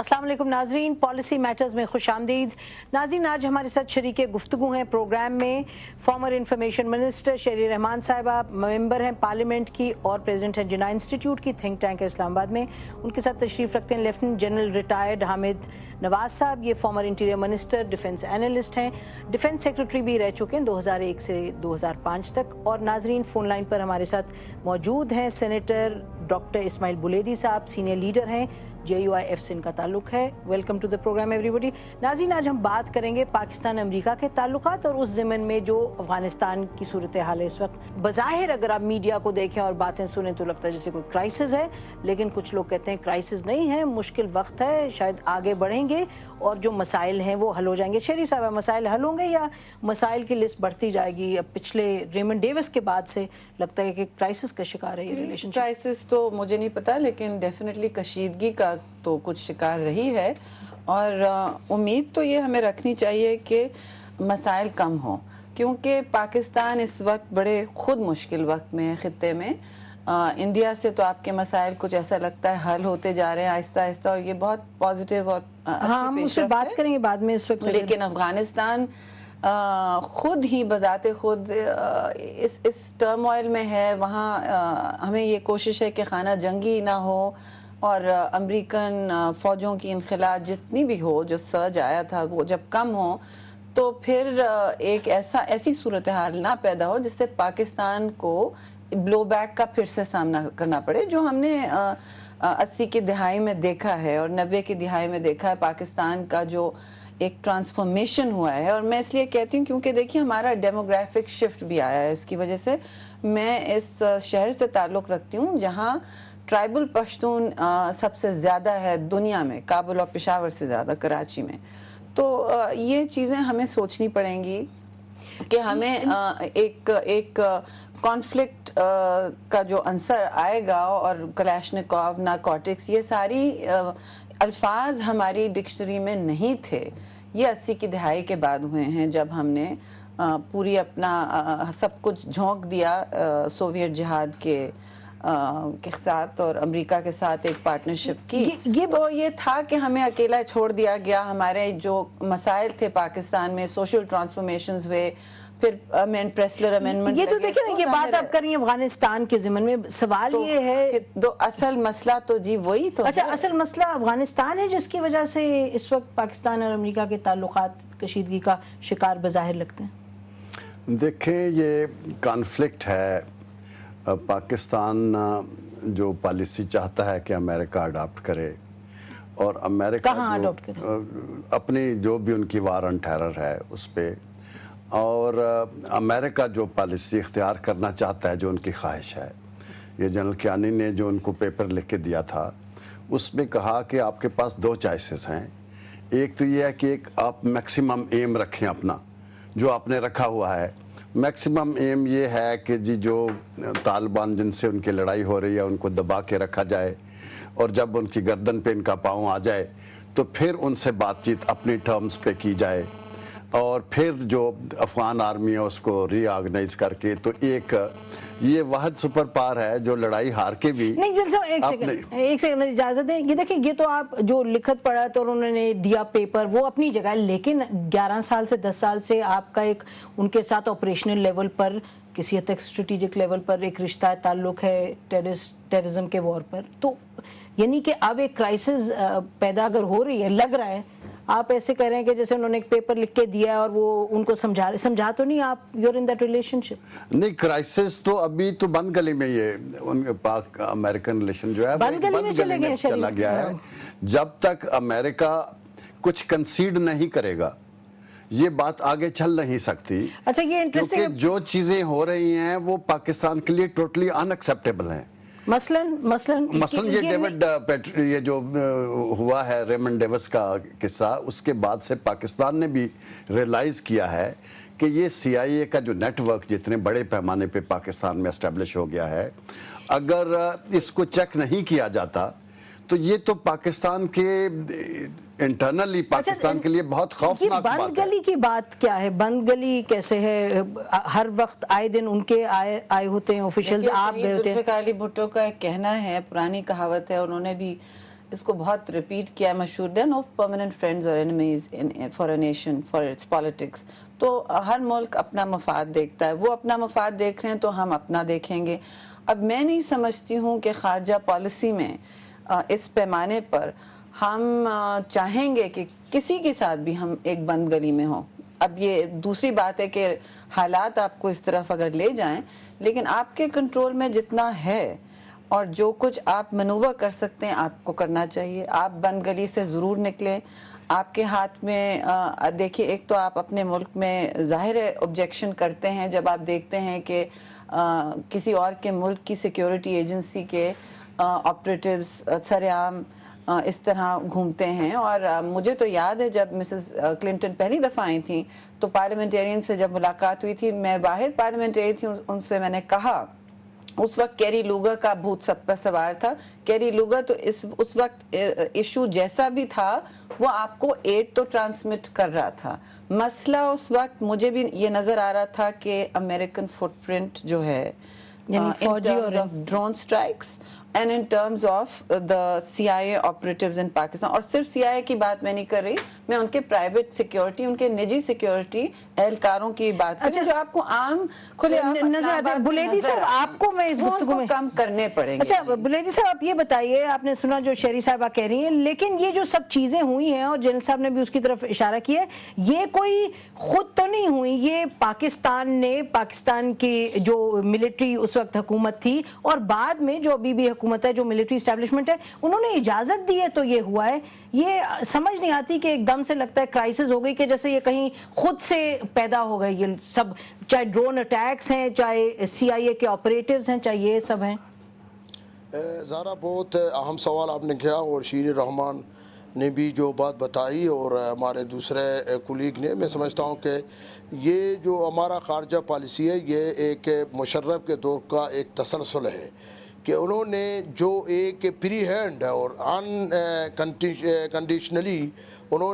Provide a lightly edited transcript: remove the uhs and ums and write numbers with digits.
अस्सलाम वालेकुम नाजरीन, पॉलिसी मैटर्स में खुश आमदीद। नाजरीन, आज हमारे साथ शरीके गुफ्तगू हैं प्रोग्राम में फॉर्मर इंफॉर्मेशन मिनिस्टर शेरी रहमान साहिबा, मेंबर हैं पार्लियामेंट की और प्रेसिडेंट हैं जिन्ना इंस्टीट्यूट की, थिंक टैंक है इस्लामाबाद में। उनके साथ तशरीफ रखते हैं lieutenant general retired Hamid Nawaz साहब। ये farmer interior minister, defence analyst हैं, डिफेंस सेक्रेटरी भी रह चुके हैं 2001 से 2005 तक। और नाजरीन, फोन लाइन पर हमारे साथ मौजूद हैं सेनेटर डॉक्टर इस्माइल बुलेदी साहब, सीनियर लीडर हैं, JUIF से इनका ताल्लुक है। Welcome to the programme everybody. नाज़रीन, आज हम बात करेंगे पाकिस्तान अमेरिका के ताल्लुकात और उस ज़मन में जो अफगानिस्तान की सूरत हाल है इस वक्त। बज़ाहिर अगर आप मीडिया को देखें और बातें सुने तो लगता है जैसे कोई क्राइसिस है, लेकिन कुछ लोग कहते हैं क्राइसिस नहीं है, मुश्किल वक्त है, शायद आगे बढ़ेंगे और जो मसाइल हैं वो हल हो जाएंगे। शेरी साहब, मसाइल हल होंगे या मसाइल की लिस्ट बढ़ती जाएगी? अब पिछले रेमंड डेविस के बाद से लगता है कि क्राइसिस का शिकार है ये रिलेशन। क्राइसिस तो मुझे नहीं पता, लेकिन डेफिनेटली कशीदगी का तो कुछ शिकार रही है। और उम्मीद तो ये हमें रखनी चाहिए कि मसाइल कम हो, क्योंकि पाकिस्तान इस वक्त बड़े खुद मुश्किल वक्त में है खित्ते में। इंडिया से तो आपके मसाइल कुछ ऐसा लगता है हल होते जा रहे हैं आहिस्ता आहिस्ता, और ये बहुत पॉजिटिव और हम उस पर बात करेंगे बाद में इस वक्त। लेकिन अफगानिस्तान खुद ही बजाते खुद इस टर्मोइल में है। वहाँ हमें ये कोशिश है कि खाना जंगी ना हो और अमेरिकन फौजों की इनखिला जितनी भी हो, जो सर्ज आया था वो जब कम हो, तो फिर एक ऐसी सूरत हाल ना पैदा हो जिससे पाकिस्तान को ब्लो बैक का फिर से सामना करना पड़े, जो हमने 80 की दिहाई में देखा है और 90 की दिहाई में देखा है। पाकिस्तान का जो एक ट्रांसफॉर्मेशन हुआ है, और मैं इसलिए कहती हूँ क्योंकि देखिए हमारा डेमोग्राफिक शिफ्ट भी आया है इसकी वजह से। मैं इस शहर से ताल्लुक़ रखती हूँ जहाँ ट्राइबल पश्तून सबसे ज़्यादा है दुनिया में, काबुल और पेशावर से ज़्यादा, कराची में। तो ये चीज़ें हमें सोचनी पड़ेंगी कि हमें एक कॉन्फ्लिक्ट का जो आंसर आएगा, और कलैशनिकोव, नारकोटिक्स, ये सारी अल्फाज हमारी डिक्शनरी में नहीं थे। ये 80 की दिहाई के बाद हुए हैं, जब हमने पूरी अपना सब कुछ झोंक दिया सोवियत जिहाद के साथ और अमेरिका के साथ एक पार्टनरशिप की। तो ये था कि हमें अकेला छोड़ दिया गया। हमारे जो मसाइल थे पाकिस्तान में, सोशल ट्रांसफॉर्मेशंस हुए, फिर प्रेसलर अमेंडमेंट। ये तो देखिए ना, ये बात आप कर रही हैं अफगानिस्तान के ज़िमन में। सवाल तो ये है कि असल मसला तो जी वही तो अच्छा, असल मसला अफगानिस्तान है जिसकी वजह से इस वक्त पाकिस्तान और अमेरिका के ताल्लुकात कशीदगी का शिकार बज़ाहिर लगते हैं। देखें, ये कॉन्फ्लिक्ट है। पाकिस्तान जो पॉलिसी चाहता है कि अमेरिका अडॉप्ट करे, और अमेरिका कहाँ अडॉप्ट करे? अपनी जो भी उनकी वार ऑन टेरर है उस पर, और अमेरिका जो पॉलिसी इख्तियार करना चाहता है, जो उनकी ख्वाहिश है। ये जनरल कियानी ने जो उनको पेपर लिख के दिया था, उसमें कहा कि आपके पास दो चॉइसेस हैं। एक तो ये है कि एक आप मैक्सिमम एम रखें अपना, जो आपने रखा हुआ है। मैक्सिमम एम ये है कि जी जो तालिबान जिनसे उनकी लड़ाई हो रही है उनको दबा के रखा जाए, और जब उनकी गर्दन पे इनका पाँव आ जाए तो फिर उनसे बातचीत अपनी टर्म्स पे की जाए, और फिर जो अफगान आर्मी है उसको रीऑर्गेनाइज करके। तो एक ये वाहिद सुपर पावर है जो लड़ाई हार के भी नहीं। एक सेकंड इजाजत दें। ये देखिए, ये तो आप जो लिखत पढ़ा तो उन्होंने दिया पेपर, वो अपनी जगह, लेकिन 11 साल से 10 साल से आपका एक उनके साथ ऑपरेशनल लेवल पर, किसी हद तक स्ट्रेटेजिक लेवल पर एक रिश्ता ताल्लुक है टेररिज्म के वॉर पर। तो यानी कि अब एक क्राइसिस पैदा अगर हो रही है, लग रहा है, आप ऐसे कह रहे हैं कि जैसे उन्होंने एक पेपर लिख के दिया और वो उनको समझा तो नहीं आप, यूर इन दैट रिलेशनशिप? नहीं, क्राइसिस तो अभी तो बंद गली में ये उनके पाक अमेरिकन रिलेशन जो है बंद गली में चला गया है। जब तक अमेरिका कुछ कंसीड नहीं करेगा ये बात आगे चल नहीं सकती। अच्छा, ये इंटरेस्टिंग, क्योंकि जो चीजें हो रही हैं वो पाकिस्तान के लिए टोटली अनएक्सेप्टेबल हैं। मसलन ये डेविड ये जो हुआ है रेमंड डेविस का किस्सा, उसके बाद से पाकिस्तान ने भी रियलाइज किया है कि ये CIA का जो नेटवर्क जितने बड़े पैमाने पे पाकिस्तान में एस्टेब्लिश हो गया है, अगर इसको चेक नहीं किया जाता तो ये तो पाकिस्तान के इंटरनली पाकिस्तान के लिए बहुत खौफनाक बात है। बंद गली की बात क्या है? बंद गली कैसे है? हर वक्त आए दिन उनके आए होते हैं ऑफिशियल्स, आप गए होते हैं। जुल्फ़िकार अली भुट्टो का एक कहना है, पुरानी कहावत है, उन्होंने भी اس کو بہت ریپیٹ کیا ہے مشہور دے نو پرماننٹ فرینڈز اور enemies for a nation for its politics. تو ہر ملک اپنا مفاد دیکھتا ہے, وہ اپنا مفاد دیکھ رہے ہیں تو ہم اپنا دیکھیں گے. اب میں نہیں سمجھتی ہوں کہ خارجہ پالیسی میں اس پیمانے پر ہم چاہیں گے کہ کسی کے ساتھ بھی ہم ایک بند گلی میں ہوں. اب یہ دوسری بات ہے کہ حالات آپ کو اس طرف اگر لے جائیں, لیکن آپ کے کنٹرول میں جتنا ہے اور جو کچھ آپ مینوور کر سکتے ہیں آپ کو کرنا چاہیے. آپ بند گلی سے ضرور نکلیں. آپ کے ہاتھ میں دیکھیے, ایک تو آپ اپنے ملک میں ظاہر آبجیکشن کرتے ہیں جب آپ دیکھتے ہیں کہ کسی اور کے ملک کی سیکیورٹی ایجنسی کے آپریٹیوز سر عام اس طرح گھومتے ہیں. اور مجھے تو یاد ہے جب مسز کلنٹن پہلی دفعہ آئی تھیں تو پارلیمنٹیرین سے جب ملاقات ہوئی تھی, میں باہر پارلیمنٹیرین تھی, ان سے میں نے کہا, اس وقت کیری لوگر کا بھوت سب پر سوار تھا. کیری لوگر تو اس وقت ایشو جیسا بھی تھا وہ آپ کو ایڈ تو ٹرانسمٹ کر رہا تھا. مسئلہ اس وقت مجھے بھی یہ نظر آ رہا تھا کہ امریکن فٹ پرنٹ جو ہے فوجی اور drone strikes and in terms of the CIA operatives in Pakistan. اور صرف CIA کی بات میں نہیں کر رہی, میں ان کے پرائیویٹ سیکیورٹی, ان کے نجی سیکیورٹی اہلکاروں کی بات کر رہی ہوں جو آپ کو عام کھلے عام نظر آتے ہیں. بلیدی صاحب آپ کو میں اس گفتگو میں کم کرنے پڑیں گے. اچھا بلیدی صاحب آپ یہ بتائیے, آپ نے سنا جو شہری صاحبہ کہہ رہی ہیں, لیکن یہ جو سب چیزیں ہوئی ہیں اور جنرل صاحب نے بھی اس کی طرف اشارہ کیا ہے, یہ کوئی خود تو نہیں ہوئی, یہ پاکستان نے, پاکستان کی جو ملٹری اس وقت حکومت تھی اور بعد میں جو ابھی بھی حکومت ہے, جو ملٹری اسٹیبلشمنٹ ہے, انہوں نے اجازت دی ہے تو یہ ہوا ہے. یہ سمجھ نہیں آتی کہ ایک دم سے لگتا ہے کرائسس ہو گئی کہ جیسے یہ کہیں خود سے پیدا ہو گئی یہ سب, چاہے ڈرون اٹیکس ہیں, چاہے CIA کے آپریٹیوز ہیں, چاہے یہ سب ہیں. زارا بہت اہم سوال آپ نے کیا, اور شیر رحمان نے بھی جو بات بتائی اور ہمارے دوسرے کولیگ نے, میں سمجھتا ہوں کہ یہ جو ہمارا خارجہ پالیسی ہے یہ ایک مشرف کے دور کا ایک تسلسل ہے کہ انہوں نے جو ایک پری ہینڈ اور ان کنڈیشنلی انہوں